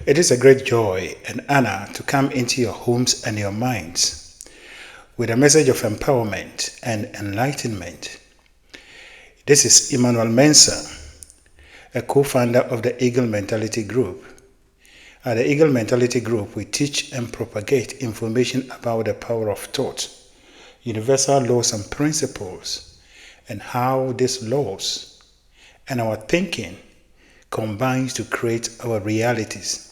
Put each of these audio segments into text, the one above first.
It is a great joy and honor to come into your homes and your minds with a message of empowerment and enlightenment. This is Emmanuel Mensah, a co-founder of the Eagle Mentality Group. At the Eagle Mentality Group, we teach and propagate information about the power of thought, universal laws and principles, and how these laws and our thinking combines to create our realities.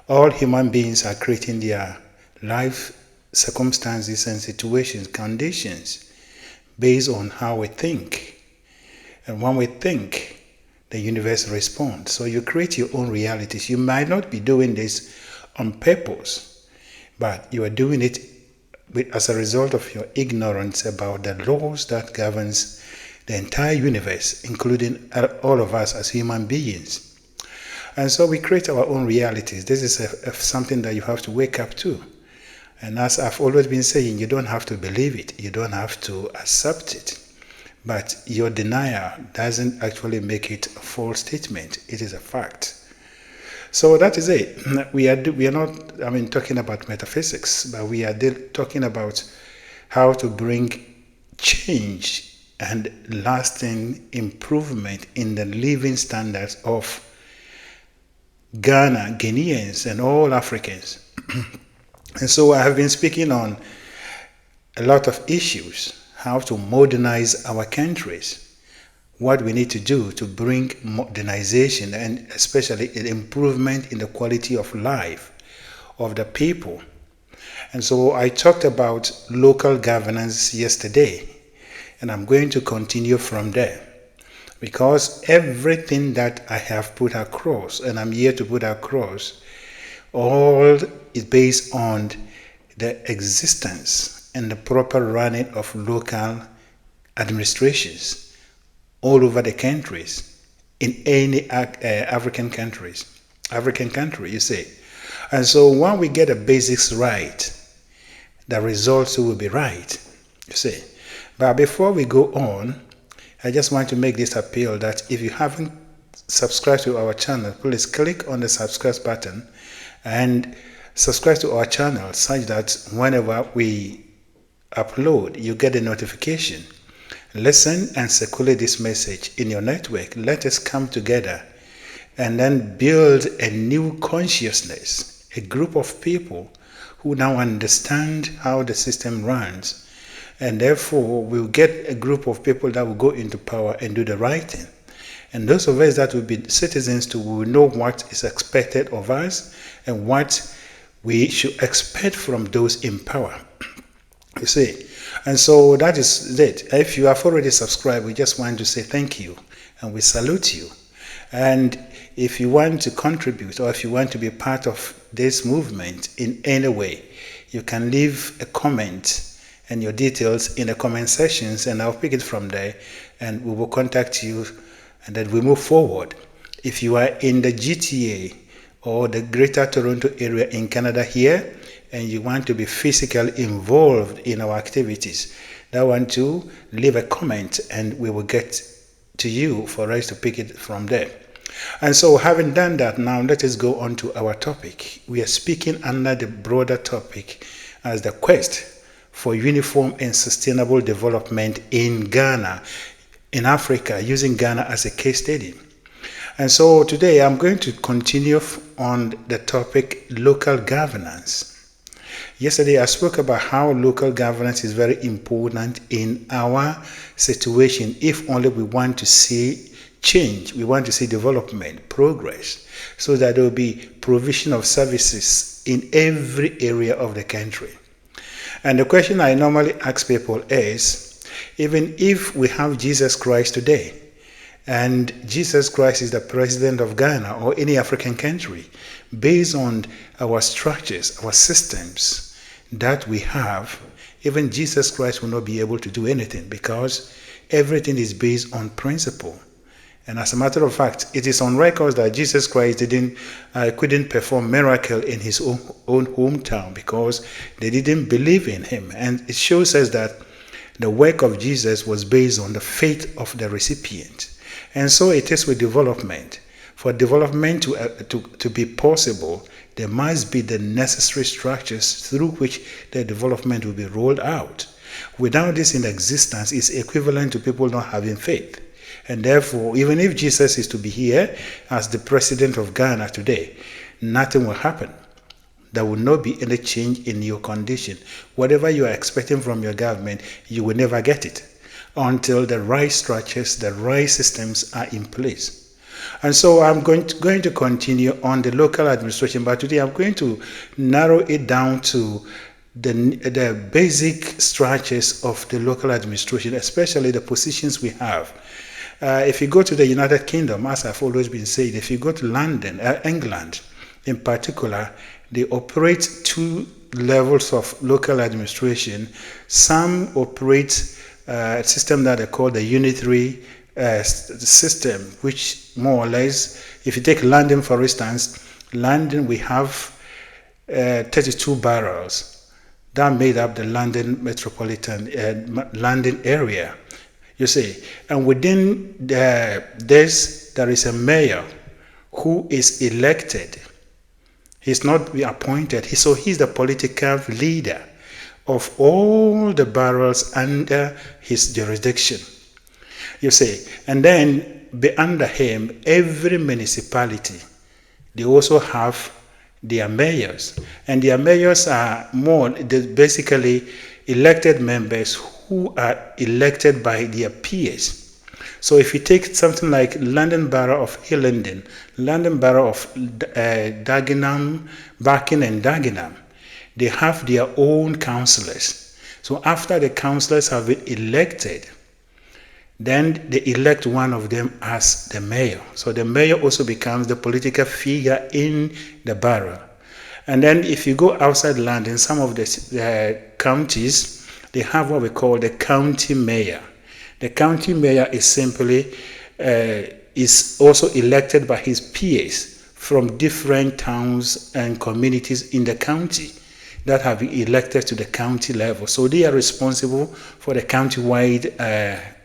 All human beings are creating their life circumstances and situations, conditions, based on how we think. And when we think, the universe responds. So you create your own realities. You might not be doing this on purpose, but you are doing it as a result of your ignorance about the laws that governs the entire universe, including all of us as human beings. And so we create our own realities. This is something that you have to wake up to. And as I've always been saying, you don't have to believe it. You don't have to accept it. But your denial doesn't actually make it a false statement. It is a fact. So that is it. We are not, talking about metaphysics, but we are talking about how to bring change and lasting improvement in the living standards of Ghana, Ghanaians, and all Africans. And so I have been speaking on a lot of issues, how to modernize our countries, what we need to do to bring modernization and especially an improvement in the quality of life of the people. And so I talked about local governance yesterday, and I'm going to continue from there. Because everything that I have put across, and I'm here to put across, all is based on the existence and the proper running of local administrations all over the countries, in any African country, you say. And so when we get the basics right, the results will be right, you see. But before we go on, I just want to make this appeal that if you haven't subscribed to our channel, please click on the subscribe button and subscribe to our channel such that whenever we upload, you get a notification. Listen and circulate this message in your network. Let us come together and then build a new consciousness, a group of people who now understand how the system runs. And therefore, we'll get a group of people that will go into power and do the right thing. And those of us that will be citizens too will know what is expected of us and what we should expect from those in power. You see? And so that is it. If you have already subscribed, we just want to say thank you and we salute you. And if you want to contribute or if you want to be part of this movement in any way, you can leave a comment and your details in the comment sections, and I'll pick it from there and we will contact you and then we move forward. If you are in the GTA or the Greater Toronto area in Canada here and you want to be physically involved in our activities, that want to leave a comment and we will get to you for us to pick it from there. And so having done that, now let us go on to our topic. We are speaking under the broader topic as the quest for uniform and sustainable development in Ghana, in Africa, using Ghana as a case study. And so today I'm going to continue on the topic local governance. Yesterday I spoke about how local governance is very important in our situation if only we want to see change, we want to see development, progress, so that there will be provision of services in every area of the country. And the question I normally ask people is, even if we have Jesus Christ today, and Jesus Christ is the president of Ghana or any African country, based on our structures, our systems that we have, even Jesus Christ will not be able to do anything because everything is based on principle. And as a matter of fact, it is on record that Jesus Christ couldn't perform miracle in his own hometown because they didn't believe in him. And it shows us that the work of Jesus was based on the faith of the recipient. And so it is with development. For development to be possible, there must be the necessary structures through which the development will be rolled out. Without this in existence, it's equivalent to people not having faith. And therefore, even if Jesus is to be here as the president of Ghana today, nothing will happen. There will not be any change in your condition. Whatever you are expecting from your government, you will never get it until the right structures, the right systems are in place. And so I'm going to continue on the local administration, but today I'm going to narrow it down to the basic structures of the local administration, especially the positions we have. If you go to the United Kingdom, as I've always been saying, if you go to London, England in particular, they operate two levels of local administration. Some operate a system that they call the unitary system, which more or less, if you take London for instance, London we have 32 boroughs that made up the London metropolitan London area. You see, and within this, there is a mayor who is elected. He's not appointed. So he's the political leader of all the boroughs under his jurisdiction. You see, and then under him, every municipality, they also have their mayors. And their mayors are basically elected members who are elected by their peers. So if you take something like London Borough of Hillingdon, London Borough of Dagenham, Barking and Dagenham, they have their own councillors. So after the councillors have been elected, then they elect one of them as the mayor. So the mayor also becomes the political figure in the borough. And then if you go outside London, some of the counties, they have what we call the county mayor. The county mayor is simply is also elected by his peers from different towns and communities in the county that have been elected to the county level. So they are responsible for the county-wide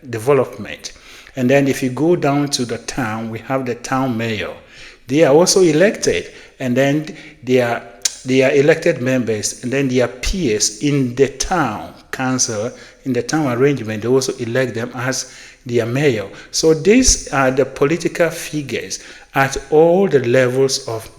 development. And then if you go down to the town, we have the town mayor. They are also elected, and then they are elected members, and then their peers in the town council, in the town arrangement, they also elect them as their mayor. So these are the political figures at all the levels of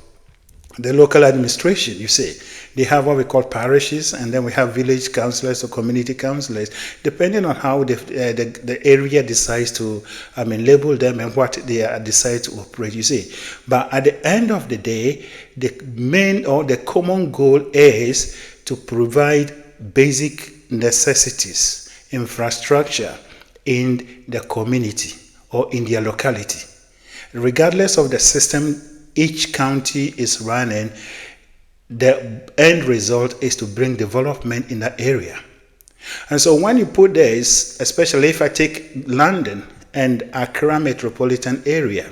the local administration. You see, they have what we call parishes, and then we have village councillors or community councillors, depending on how the area decides to, label them and what they decide to operate, you see. But at the end of the day, the main or the common goal is to provide basic necessities, infrastructure in the community or in their locality. Regardless of the system each county is running, the end result is to bring development in that area. And so when you put this, especially if I take London and Accra metropolitan area,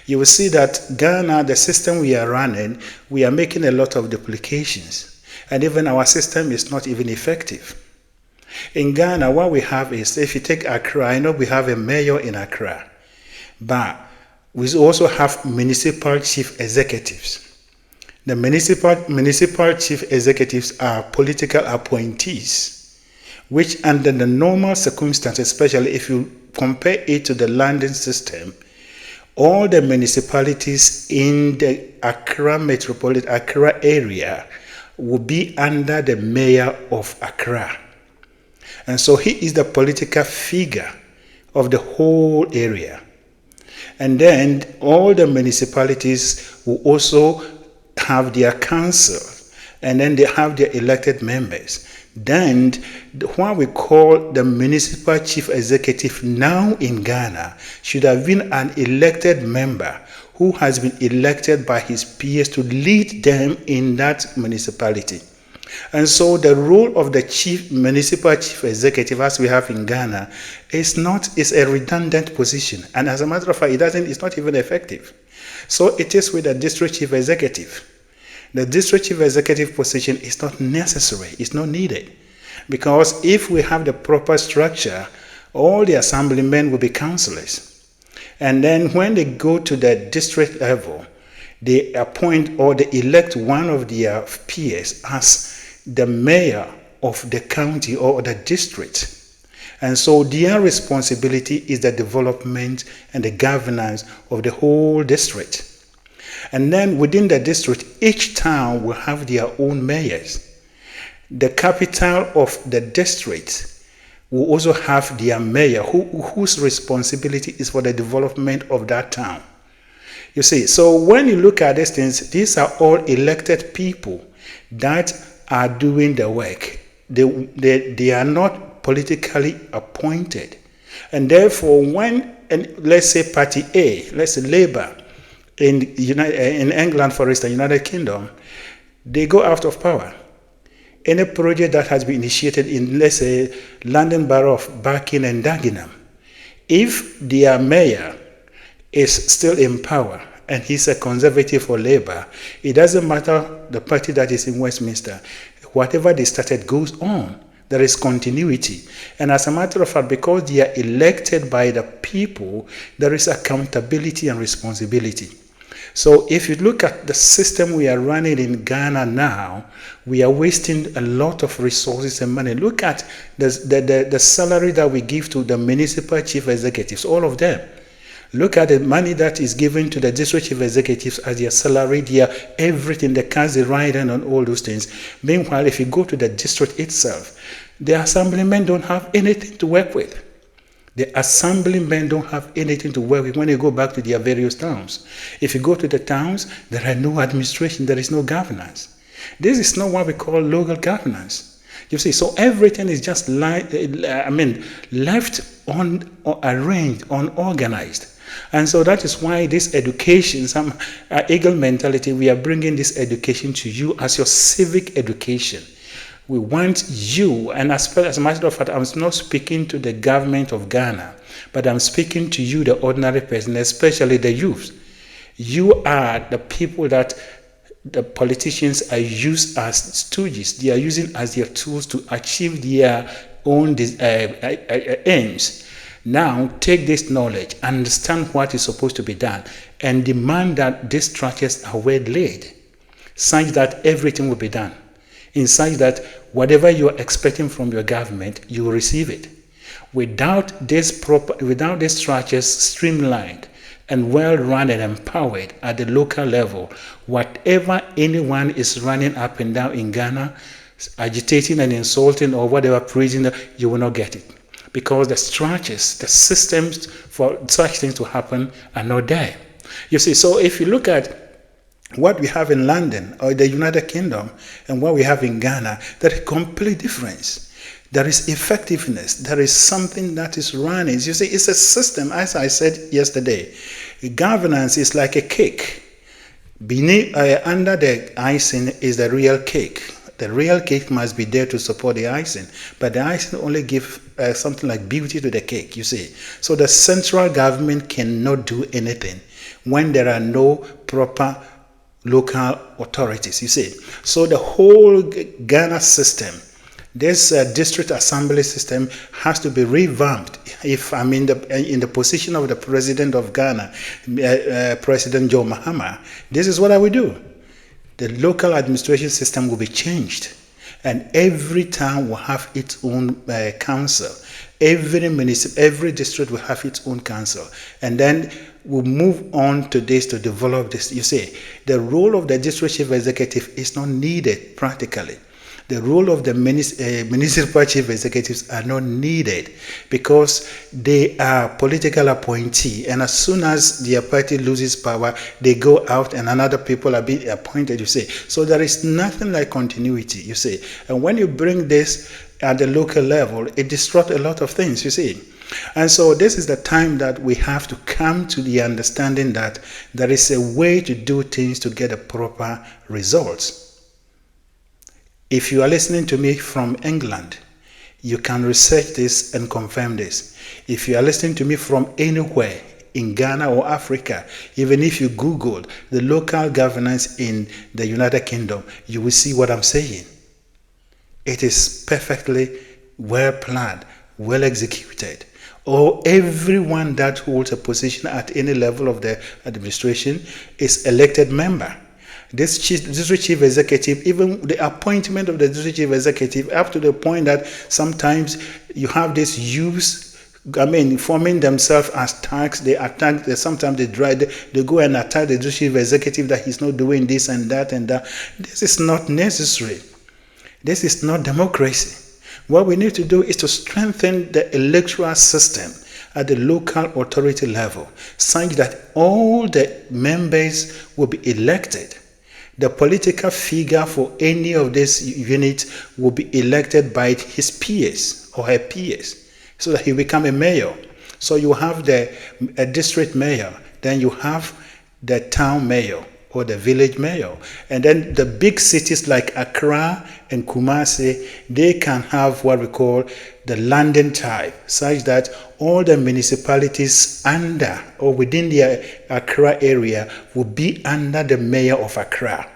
you will see that Ghana, the system we are running, we are making a lot of duplications. And even our system is not even effective. In Ghana, what we have is, if you take Accra, I know we have a mayor in Accra, but we also have municipal chief executives. The municipal chief executives are political appointees, which under the normal circumstances, especially if you compare it to the London system, all the municipalities in the Accra metropolitan Accra area will be under the mayor of Accra. And so he is the political figure of the whole area. And then all the municipalities will also have their council, and then they have their elected members. Then what we call the municipal chief executive now in Ghana should have been an elected member who has been elected by his peers to lead them in that municipality. And so the role of the municipal chief executive, as we have in Ghana, is a redundant position. And as a matter of fact, it's not even effective. So it is with the district chief executive. The district chief executive position is not necessary, it's not needed. Because if we have the proper structure, all the assemblymen will be councillors. And then when they go to the district level, they appoint or they elect one of their peers as the mayor of the county or the district. And so their responsibility is the development and the governance of the whole district. And then within the district, each town will have their own mayors. The capital of the district will also have their mayor whose responsibility is for the development of that town. You see, so when you look at these things, these are all elected people that are doing the work. They are not politically appointed. And therefore, when, let's say Party A, let's say Labour, in England, for instance, United Kingdom, they go out of power. Any project that has been initiated in, let's say, London Borough of Barking and Dagenham, if their mayor is still in power and he's a conservative or Labour, it doesn't matter the party that is in Westminster. Whatever they started goes on. There is continuity. And as a matter of fact, because they are elected by the people, there is accountability and responsibility. So if you look at the system we are running in Ghana now, we are wasting a lot of resources and money. Look at the salary that we give to the municipal chief executives, all of them. Look at the money that is given to the district chief executives as their salary, their everything, the cars they ride in and all those things. Meanwhile, if you go to the district itself, the assemblymen don't have anything to work with. The assemblymen don't have anything to work with when you go back to their various towns. If you go to the towns, there are no administration, there is no governance. This is not what we call local governance. You see, so everything is just left arranged, unorganized. And so that is why this education, some eagle mentality, we are bringing this education to you as your civic education. We want you, and as a matter of fact, I'm not speaking to the government of Ghana, but I'm speaking to you, the ordinary person, especially the youth. You are the people that the politicians are used as stooges. They are using as their tools to achieve their own aims. Now, take this knowledge, understand what is supposed to be done, and demand that these structures are well laid, such that everything will be done, in such that whatever you are expecting from your government, you will receive it. Without these structures streamlined and well run and empowered at the local level, whatever anyone is running up and down in Ghana, agitating and insulting or whatever, praising, you will not get it. Because the structures, the systems for such things to happen are not there. You see, so if you look at what we have in London or the United Kingdom and what we have in Ghana, there is a complete difference. There is effectiveness. There is something that is running. You see, it's a system, as I said yesterday. Governance is like a cake. Beneath, under the icing is the real cake. The real cake must be there to support the icing, but the icing only gives something like beauty to the cake, you see. So the central government cannot do anything when there are no proper local authorities, you see. So the whole Ghana system, this district assembly system has to be revamped. If I'm in the position of the president of Ghana, President John Mahama, this is what I would do. The local administration system will be changed, and every town will have its own council. Every district will have its own council, and then we'll move on to this to develop this. You see, the role of the district chief executive is not needed practically. The role of the municipal chief executives are not needed because they are political appointee, and as soon as their party loses power, they go out and another people are being appointed, you see. So there is nothing like continuity, you see. And when you bring this at the local level, it disrupts a lot of things, you see. And so this is the time that we have to come to the understanding that there is a way to do things to get a proper results. If you are listening to me from England, you can research this and confirm this. If you are listening to me from anywhere in Ghana or Africa, even if you Google the local governance in the United Kingdom, you will see what I'm saying. It is perfectly well planned, well executed. or everyone that holds a position at any level of the administration is elected member. This district chief executive, even the appointment of the district chief executive, up to the point that sometimes you have these youths, forming themselves as thugs. They attack. Sometimes they go and attack the district chief executive that he's not doing this and that and that. This is not necessary. This is not democracy. What we need to do is to strengthen the electoral system at the local authority level, such that all the members will be elected. The political figure for any of these units will be elected by his peers or her peers, so that he become a mayor. So you have a district mayor, then you have the town mayor or the village mayor. And then the big cities like Accra and Kumasi, they can have what we call the landing type, such that all the municipalities under or within the Accra area will be under the mayor of Accra.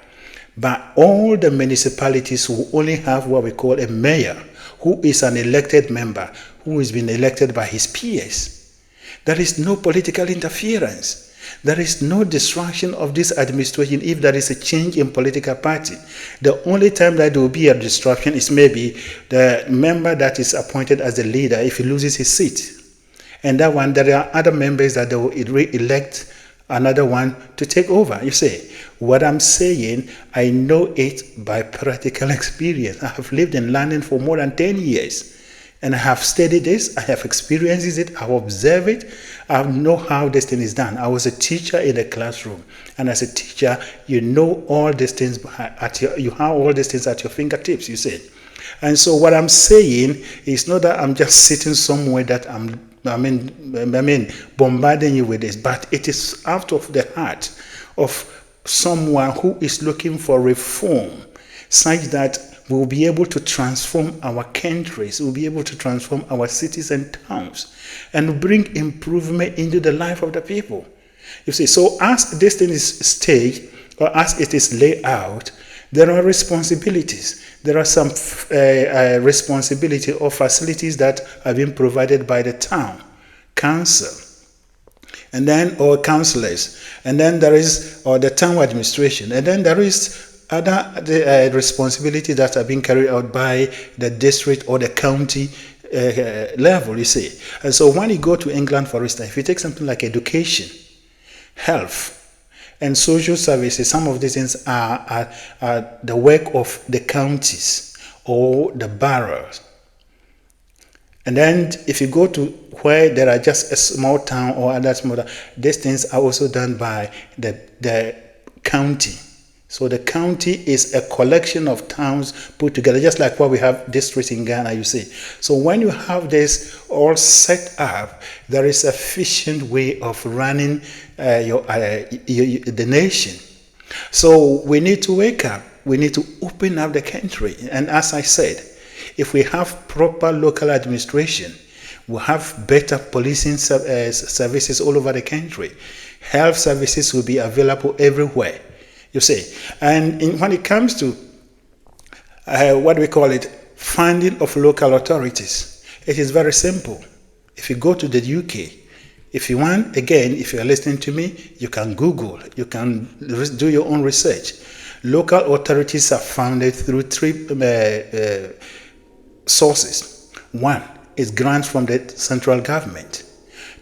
But all the municipalities will only have what we call a mayor, who is an elected member, who has been elected by his peers. There is no political interference. There is no disruption of this administration if there is a change in political party. The only time that there will be a disruption is maybe the member that is appointed as the leader if he loses his seat. And that one, there are other members that they will re-elect another one to take over. You see, what I'm saying, I know it by practical experience. I have lived in London for more than 10 years. And I have studied this, I have experienced it, I have observed it, I know how this thing is done. I was a teacher in a classroom, and as a teacher, you know all these things you have all these things at your fingertips, you see. And so what I'm saying is not that I'm just sitting somewhere that I'm bombarding you with this, but it is out of the heart of someone who is looking for reform, such that we'll be able to transform our countries, we'll be able to transform our cities and towns, and bring improvement into the life of the people. You see, so as this thing is staged, or as it is laid out, there are responsibilities. There are some responsibility or facilities that have been provided by the town council, and then or councilors, and then there is the town administration, and then there is other responsibility that have been carried out by the district or the county level, you see. And so when you go to England, for instance, if you take something like education, health, and social services, some of these things are the work of the counties or the boroughs. And then if you go to where there are just a small town or other small, these things are also done by the county. So the county is a collection of towns put together, just like what we have districts in Ghana, you see. So when you have this all set up, there is a efficient way of running the nation. So we need to wake up. We need to open up the country. And as I said, if we have proper local administration, we'll have better policing services all over the country. Health services will be available everywhere. You see, and when it comes to what we call it, funding of local authorities, it is very simple. If you go to the UK, if you want, again, if you are listening to me, you can Google, you can do your own research. Local authorities are funded through three sources. One is grants from the central government.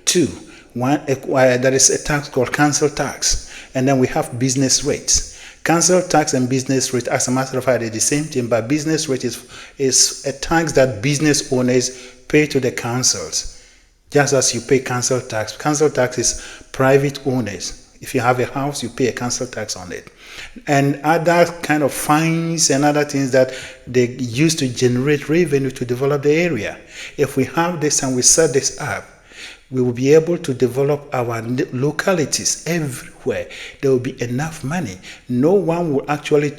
Two, there is a tax called council tax. And then we have business rates. Council tax and business rate, as a matter of fact, are the same thing, but business rate is a tax that business owners pay to the councils. Just as you pay council tax. Council tax is private owners. If you have a house, you pay a council tax on it. And other kind of fines and other things that they use to generate revenue to develop the area. If we have this and we set this up, we will be able to develop our localities everywhere. There will be enough money. No one will actually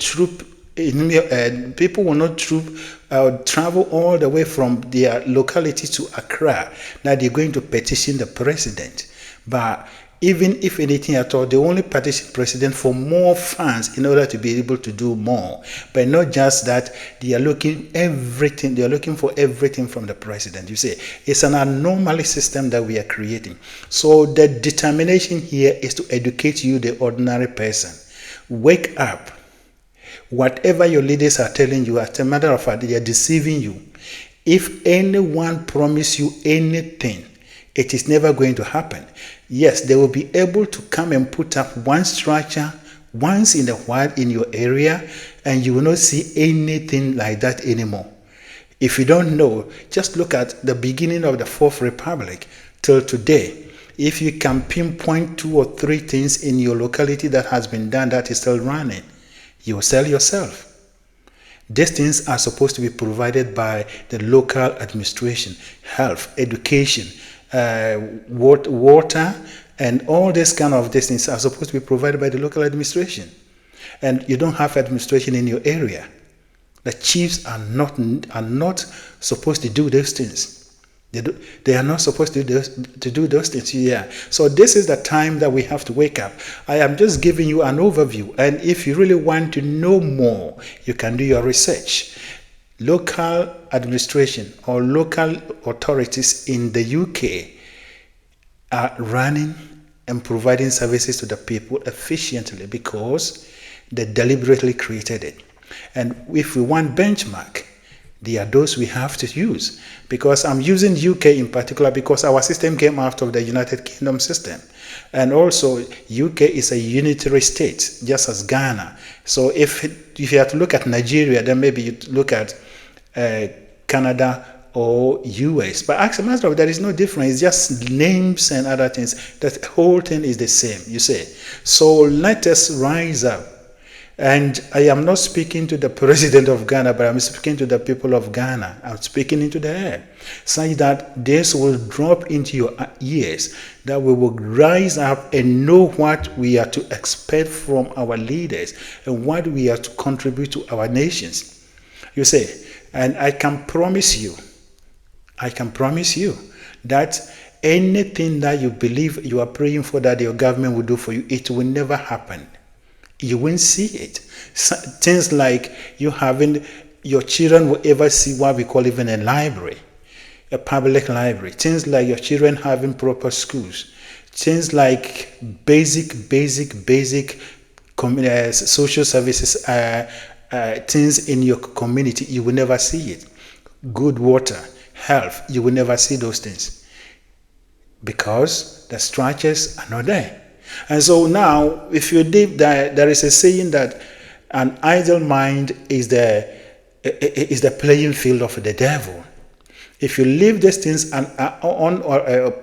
people will not travel all the way from their locality to Accra. Now they're going to petition the president. But Even if anything at all, they only petition president for more funds in order to be able to do more. But not just that, they are looking everything. They are looking for everything from the president. You see, it's an anomaly system that we are creating. So the determination here is to educate you, the ordinary person. Wake up. Whatever your leaders are telling you, as a matter of fact, they are deceiving you. If anyone promise you anything, it is never going to happen. Yes, they will be able to come and put up one structure once in a while in your area, and you will not see anything like that anymore. If you don't know, just look at the beginning of the Fourth Republic till today. If you can pinpoint 2 or 3 things in your locality that has been done that is still running, you will sell yourself. These things are supposed to be provided by the local administration, health, education, water, and all these kind of things are supposed to be provided by the local administration. And you don't have administration in your area. The chiefs are not supposed to do those things. They are not supposed to do those things. Yeah. So this is the time that we have to wake up. I am just giving you an overview. And if you really want to know more, you can do your research. Local administration or local authorities in the UK are running and providing services to the people efficiently because they deliberately created it. And if we want benchmark, they are those we have to use. Because I'm using UK in particular because our system came out of the United Kingdom system. And also UK is a unitary state, just as Ghana. So if you have to look at Nigeria, then maybe you look at Canada or US. But as a matter of, there is no difference. It's just names and other things. The whole thing is the same, you see. So let us rise up. And I am not speaking to the president of Ghana, but I'm speaking to the people of Ghana. I'm speaking into the air, such that this will drop into your ears, that we will rise up and know what we are to expect from our leaders and what we are to contribute to our nations. You see, and I can promise you that anything that you believe you are praying for that your government will do for you, it will never happen. You won't see it. Things like you having your children will ever see what we call even a library, a public library. Things like your children having proper schools. Things like basic social services, things in your community, you will never see it. Good water, health, you will never see those things because the structures are not there. And so now, if you leave that, there is a saying that an idle mind is the playing field of the devil. If you leave these things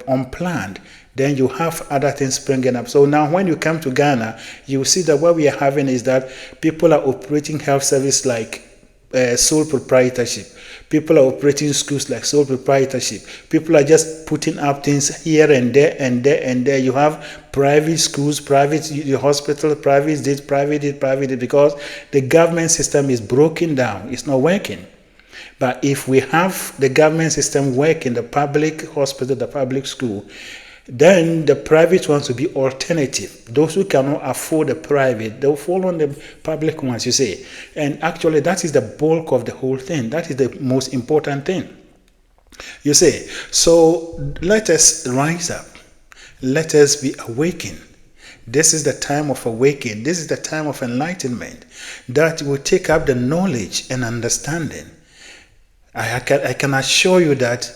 unplanned, then you have other things springing up. So now when you come to Ghana, you see that what we are having is that people are operating health service like sole proprietorship. People are operating schools like sole proprietorship. People are just putting up things here and there and there and there. You have private schools, private hospital, private this, because the government system is broken down. It's not working. But if we have the government system working, the public hospital, the public school, then the private ones will be alternative. Those who cannot afford the private, they'll fall on the public ones, you see. And actually, that is the bulk of the whole thing. That is the most important thing, you see. So let us rise up. Let us be awakened. This is the time of awakening. This is the time of enlightenment that will take up the knowledge and understanding. I can assure you that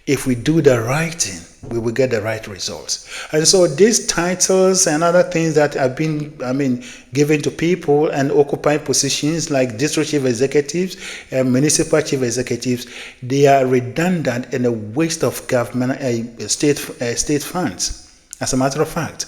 if we do the right thing, we will get the right results. And so these titles and other things that have been, given to people and occupying positions like district chief executives and municipal chief executives, they are redundant and a waste of government state funds. As a matter of fact,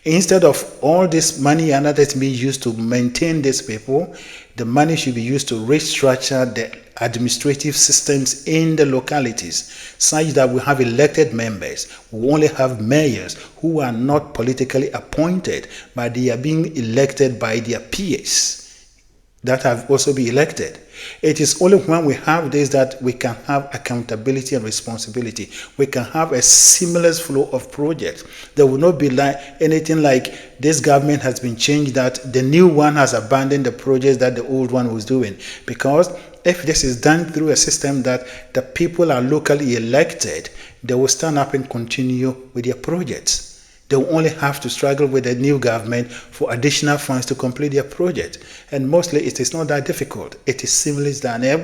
instead of all this money and others being used to maintain these people, the money should be used to restructure the administrative systems in the localities such that we have elected members. We only have mayors who are not politically appointed, but they are being elected by their peers that have also been elected. It is only when we have this that we can have accountability and responsibility. We can have a seamless flow of projects. There will not be like anything like this government has been changed, that the new one has abandoned the projects that the old one was doing. Because if this is done through a system that the people are locally elected, they will stand up and continue with their projects. They will only have to struggle with the new government for additional funds to complete their project. And mostly it is not that difficult. It is seamless done. And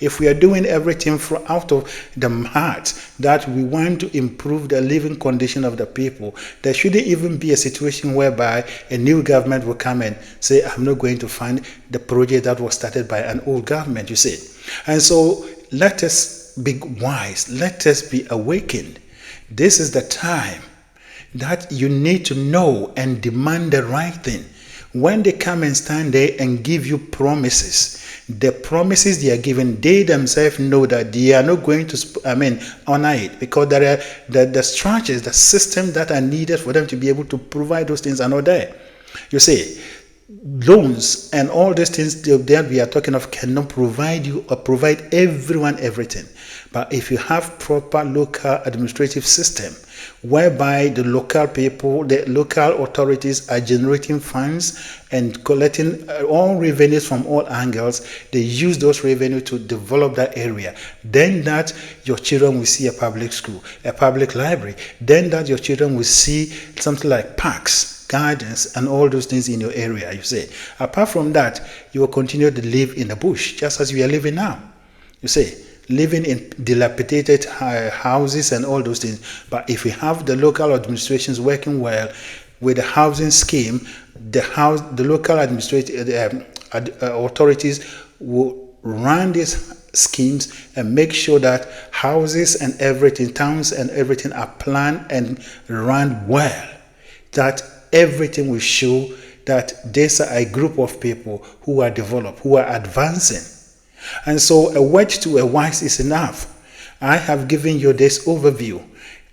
if we are doing everything out of the heart that we want to improve the living condition of the people, there shouldn't even be a situation whereby a new government will come and say, I'm not going to fund the project that was started by an old government, you see. And so let us be wise. Let us be awakened. This is the time that you need to know and demand the right thing. When they come and stand there and give you promises, the promises they are given, they themselves know that they are not going to honor it, because there are the structures, the systems that are needed for them to be able to provide those things are not there. You see, loans and all these things that we are talking of cannot provide you or provide everyone everything. But if you have proper local administrative system whereby the local people, the local authorities are generating funds and collecting all revenues from all angles, they use those revenue to develop that area. Then that your children will see a public school, a public library. Then that your children will see something like parks, gardens, and all those things in your area, you see. Apart from that, you will continue to live in the bush, just as we are living now, you see, living in dilapidated houses and all those things. But if we have the local administrations working well with the housing scheme, the local administrative authorities will run these schemes and make sure that houses and everything, towns and everything are planned and run well, that everything will show that there's a group of people who are developed, who are advancing. And so a word to a wise is enough. I have given you this overview.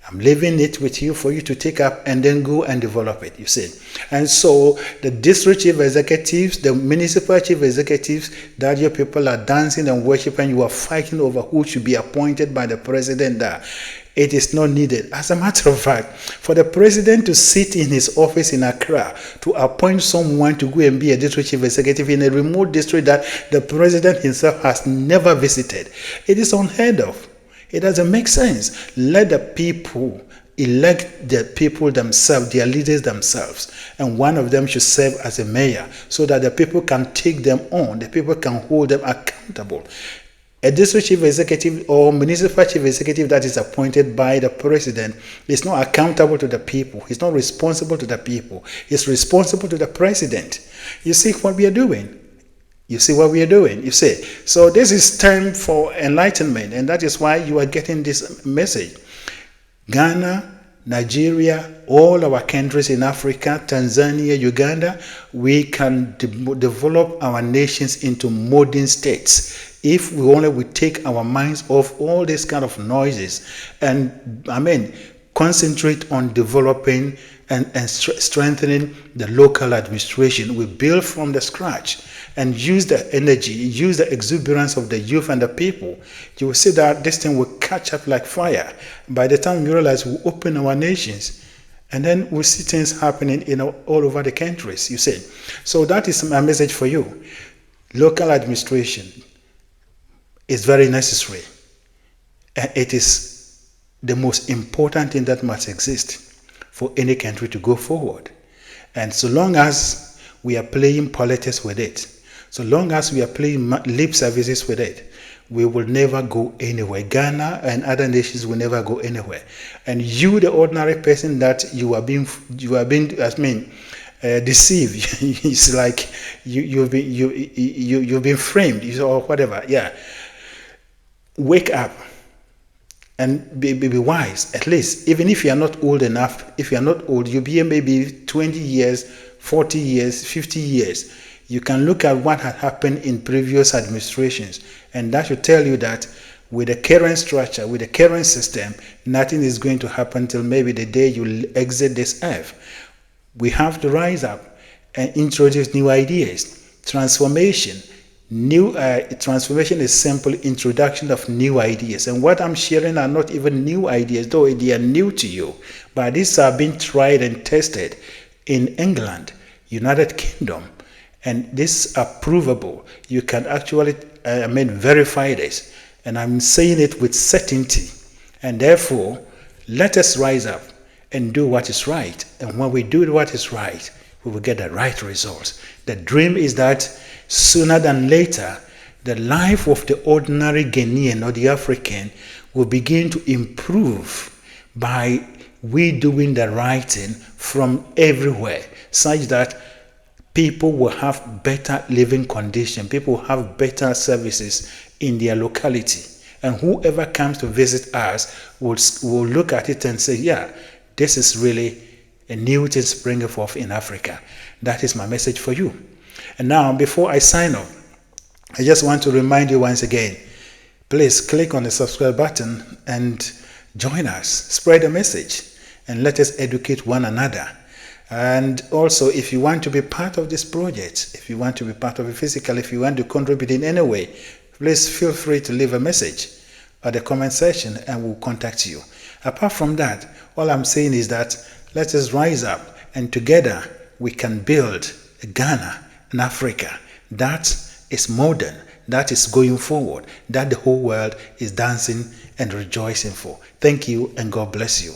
I'm leaving it with you for you to take up and then go and develop it, you see. And so the district chief executives, the municipal chief executives that your people are dancing and worshiping, you are fighting over who should be appointed by the president there. It is not needed. As a matter of fact, for the president to sit in his office in Accra to appoint someone to go and be a district chief executive in a remote district that the president himself has never visited, it is unheard of. It doesn't make sense. Let the people elect the people themselves, their leaders themselves, and one of them should serve as a mayor so that the people can take them on, the people can hold them accountable. A district chief executive or municipal chief executive that is appointed by the president is not accountable to the people. He's not responsible to the people. He's responsible to the president. You see what we are doing? You see what we are doing? You see? So this is time for enlightenment, and that is why you are getting this message. Ghana, Nigeria, all our countries in Africa, Tanzania, Uganda, we can develop our nations into modern states if we only would take our minds off all these kind of noises and concentrate on developing and strengthening the local administration. We build from the scratch and use the energy, use the exuberance of the youth and the people. You will see that this thing will catch up like fire. By the time we realize, we open our nations, and then we'll see things happening all over the countries, you see. So that is my message for you. Local administration is very necessary, and it is the most important thing that must exist for any country to go forward. And so long as we are playing politics with it, so long as we are playing lip services with it, we will never go anywhere. Ghana and other nations will never go anywhere. And you, the ordinary person that you are being deceived. It's like you've been framed or whatever. Yeah. Wake up and be wise. At least, even if you are not old enough, if you are not old, you'll be maybe 20 years, 40 years, 50 years. You can look at what had happened in previous administrations, and that should tell you that with the current structure, with the current system, nothing is going to happen till maybe the day you exit this earth. We have to rise up and introduce new ideas. transformation. Transformation is simply introduction of new ideas. And what I'm sharing are not even new ideas, though they are new to you. But these are being tried and tested in England, United Kingdom, and this are provable. You can actually, verify this. And I'm saying it with certainty. And therefore, let us rise up and do what is right. And when we do what is right, we will get the right results. The dream is that sooner than later, the life of the ordinary Ghanaian or the African will begin to improve by we doing the right thing from everywhere, such that people will have better living conditions, people will have better services in their locality. And whoever comes to visit us will look at it and say, yeah, this is really a new thing springing forth in Africa. That is my message for you. And now, before I sign off, I just want to remind you once again, please click on the subscribe button and join us. Spread the message and let us educate one another. And also, if you want to be part of this project, if you want to be part of it physically, if you want to contribute in any way, please feel free to leave a message at the comment section and we'll contact you. Apart from that, all I'm saying is that let us rise up and together we can build a Ghana, an Africa that is modern, that is going forward, that the whole world is dancing and rejoicing for. Thank you and God bless you.